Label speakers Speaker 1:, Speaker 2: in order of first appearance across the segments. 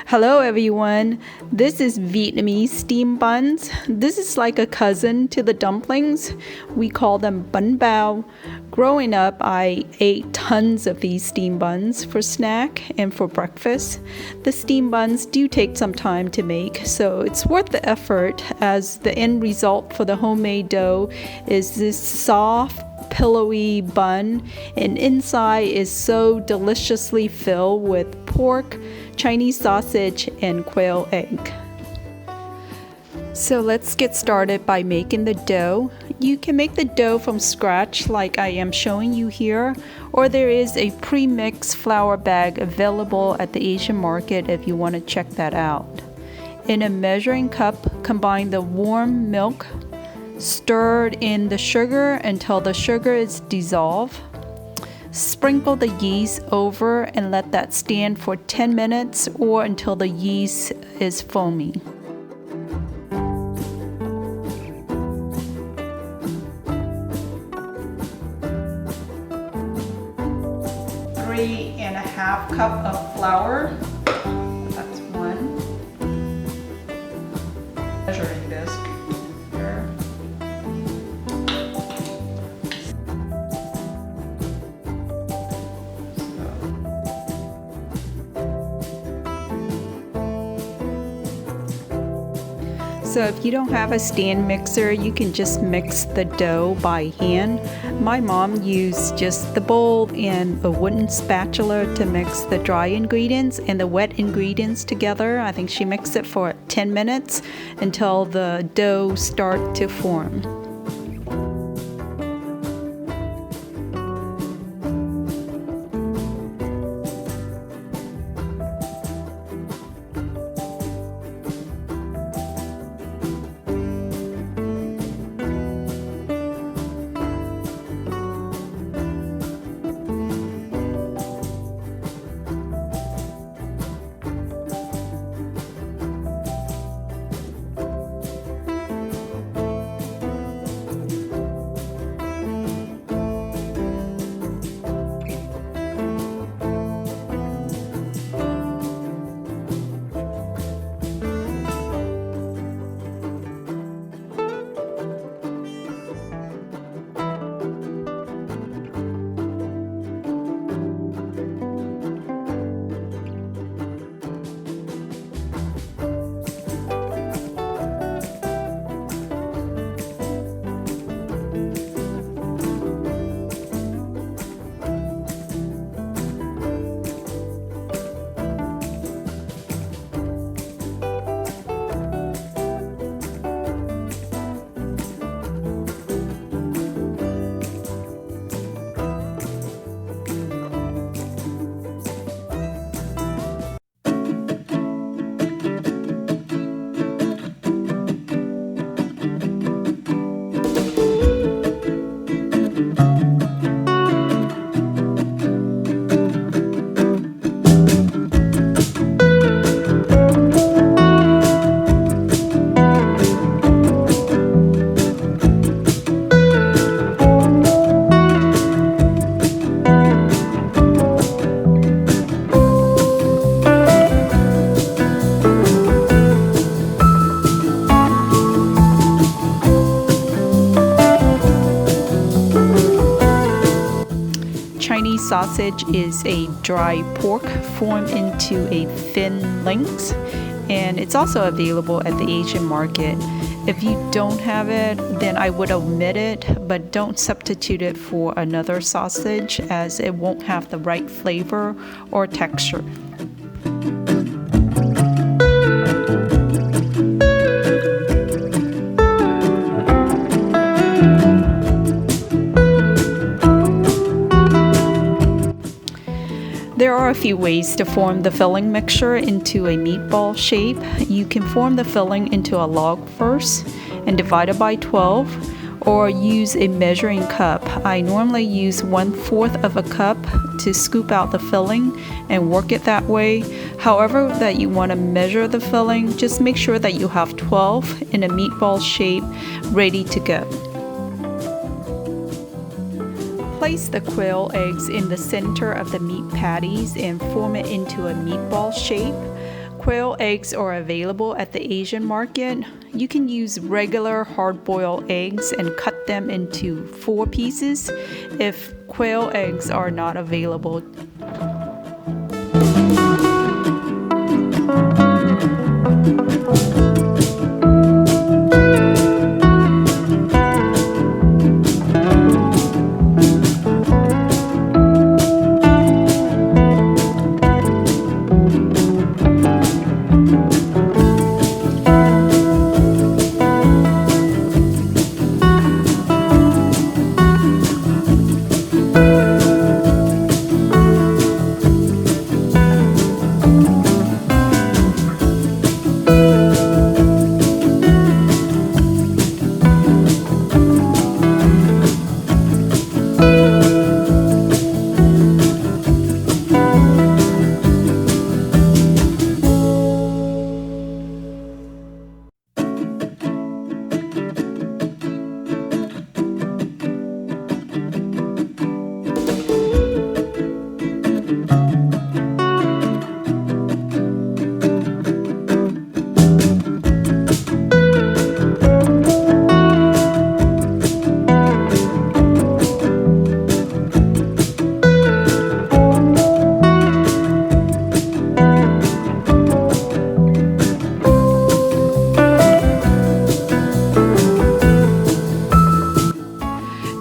Speaker 1: Hello everyone, this is Vietnamese steamed buns. This is like a cousin to the dumplings. We call them Banh Bao. Growing up, I ate tons of these steamed buns for snack and for breakfast. The steamed buns do take some time to make, so it's worth the effort as the end result for the homemade dough is this soft, pillowy bun, and inside is so deliciously filled with pork, Chinese sausage, and quail egg. So let's get started by making the dough. You can make the dough from scratch like I am showing you here, or there is a pre-mixed flour bag available at the Asian market if you want to check that out. In a measuring cup, combine the warm milk, stirred in the sugar until the sugar is dissolved. Sprinkle the yeast over and let that stand for 10 minutes or until the yeast is foamy. Three and a half cup of flour. That's one. Measuring disc. So if you don't have a stand mixer, you can just mix the dough by hand. My mom used just the bowl and a wooden spatula to mix the dry ingredients and the wet ingredients together. I think she mixed it for 10 minutes until the dough started to form. Chinese sausage is a dry pork formed into a thin length, and it's also available at the Asian market. If you don't have it, then I would omit it, but don't substitute it for another sausage as it won't have the right flavor or texture. There are a few ways to form the filling mixture into a meatball shape. You can form the filling into a log first and divide it by 12, or use a measuring cup. I normally use 1/4 of a cup to scoop out the filling and work it that way. However that you want to measure the filling, just make sure that you have 12 in a meatball shape ready to go. Place the quail eggs in the center of the meat patties and form it into a meatball shape. quail eggs are available at the Asian market, you can use regular hard-boiled eggs and cut them into 4 pieces if quail eggs are not available.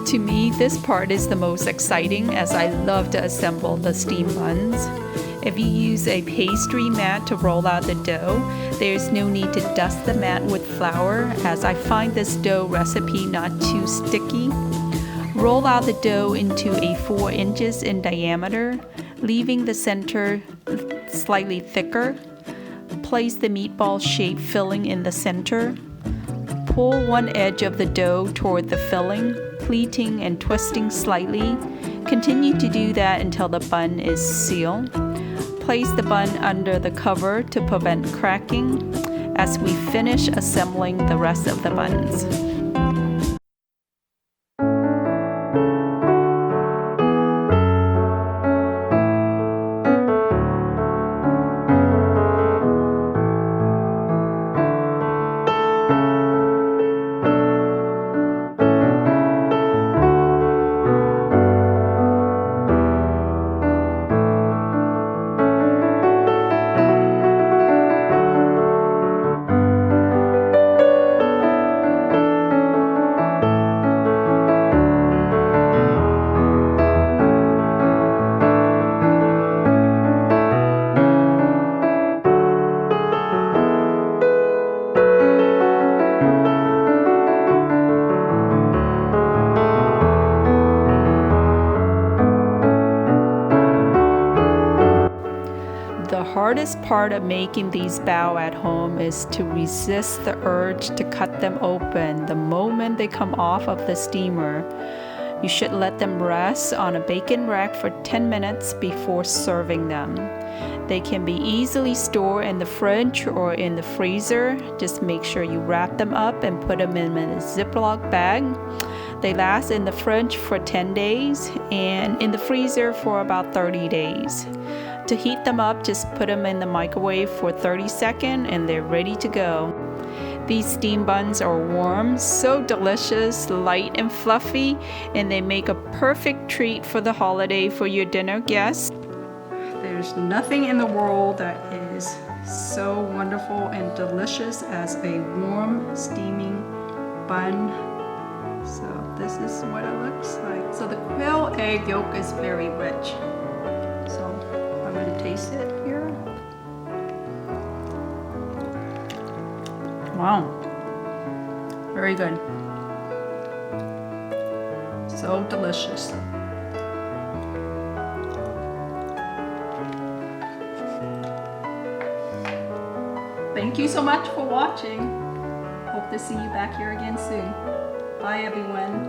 Speaker 1: To me, this part is the most exciting as I love to assemble the steamed buns. If you use a pastry mat to roll out the dough, there's no need to dust the mat with flour as I find this dough recipe not too sticky. Roll out the dough into a 4 inches in diameter, leaving the center slightly thicker. Place the meatball shape filling in the center. Pull one edge of the dough toward the filling, pleating and twisting slightly. Continue to do that until the bun is sealed. Place the bun under the cover to prevent cracking as we finish assembling the rest of the buns. The hardest part of making these bao at home is to resist the urge to cut them open the moment they come off of the steamer. You should let them rest on a bacon rack for 10 minutes before serving them. They can be easily stored in the fridge or in the freezer. Just make sure you wrap them up and put them in a Ziploc bag. They last in the fridge for 10 days and in the freezer for about 30 days. To heat them up, just put them in the microwave for 30 seconds and they're ready to go. These steamed buns are warm, so delicious, light and fluffy, and they make a perfect treat for the holiday for your dinner guests. There's nothing in the world that is so wonderful and delicious as a warm, steaming bun. So this is what it looks like. So the quail egg yolk is very rich. So I'm going to taste it here. Wow, very good. So delicious. Thank you so much for watching. Hope to see you back here again soon. Bye everyone.